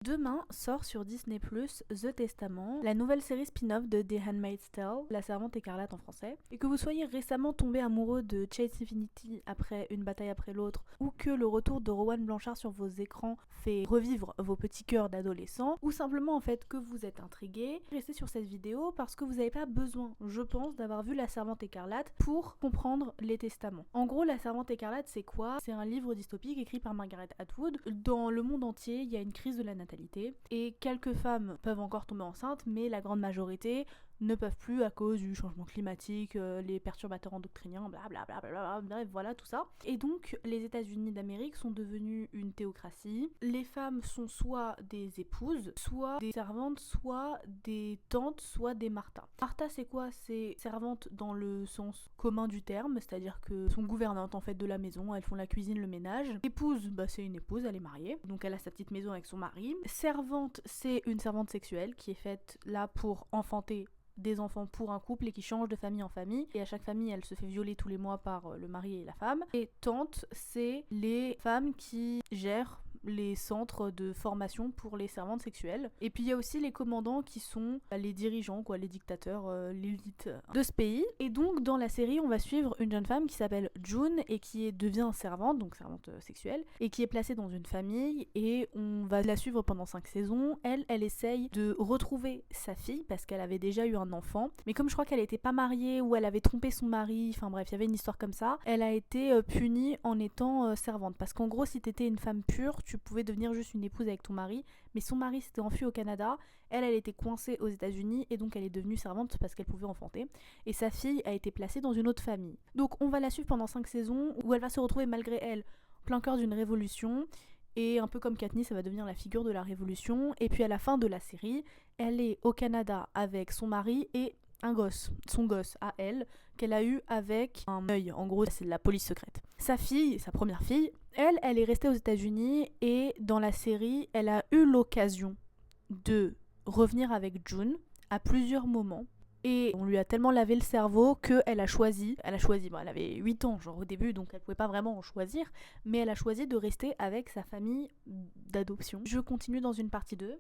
Demain sort sur Disney+, The Testament, la nouvelle série spin-off de The Handmaid's Tale, La Servante écarlate en français. Et que vous soyez récemment tombé amoureux de Chase Infinity après une bataille après l'autre, ou que le retour de Rowan Blanchard sur vos écrans fait revivre vos petits cœurs d'adolescents, ou simplement en fait que vous êtes intrigué, restez sur cette vidéo parce que vous n'avez pas besoin, je pense, d'avoir vu La Servante écarlate pour comprendre les testaments. En gros, La Servante écarlate, c'est quoi? C'est un livre dystopique écrit par Margaret Atwood. Dans le monde entier, il y a une crise de la natalité et quelques femmes peuvent encore tomber enceintes, mais la grande majorité ne peuvent plus à cause du changement climatique, les perturbateurs endocriniens, blablabla, bref, voilà tout ça. Et donc, les États-Unis d'Amérique sont devenus une théocratie. Les femmes sont soit des épouses, soit des servantes, soit des tantes, soit des martas. Marta, c'est quoi? C'est servante dans le sens commun du terme, c'est-à-dire que sont gouvernantes en fait de la maison, elles font la cuisine, le ménage. Épouse, c'est une épouse, elle est mariée, donc elle a sa petite maison avec son mari. Servante, c'est une servante sexuelle qui est faite là pour enfanter des enfants pour un couple et qui change de famille en famille, et à chaque famille elle se fait violer tous les mois par le mari et la femme. Et tante, c'est les femmes qui gèrent les centres de formation pour les servantes sexuelles. Et puis il y a aussi les commandants qui sont les dirigeants, quoi, les dictateurs, l'élite de ce pays. Et donc dans la série on va suivre une jeune femme qui s'appelle June et qui devient servante, donc servante sexuelle, et qui est placée dans une famille, et on va la suivre pendant 5 saisons. Elle essaye de retrouver sa fille parce qu'elle avait déjà eu un enfant, mais comme je crois qu'elle était pas mariée ou elle avait trompé son mari, enfin bref, il y avait une histoire comme ça, elle a été punie en étant servante, parce qu'en gros si t'étais une femme pure, tu pouvais devenir juste une épouse avec ton mari, mais son mari s'était enfui au Canada, elle était coincée aux États-Unis et donc elle est devenue servante parce qu'elle pouvait enfanter, et sa fille a été placée dans une autre famille. Donc on va la suivre pendant 5 saisons où elle va se retrouver malgré elle en plein cœur d'une révolution. Et un peu comme Katniss, elle va devenir la figure de la révolution. Et puis à la fin de la série, elle est au Canada avec son mari et un gosse, son gosse à elle, qu'elle a eu avec un œil. En gros, c'est de la police secrète. Sa fille, sa première fille, elle est restée aux États-Unis, et dans la série, elle a eu l'occasion de revenir avec June à plusieurs moments. Et on lui a tellement lavé le cerveau qu'elle a choisi, bon, elle avait 8 ans genre au début, donc elle pouvait pas vraiment en choisir, mais elle a choisi de rester avec sa famille d'adoption. Je continue dans une partie 2.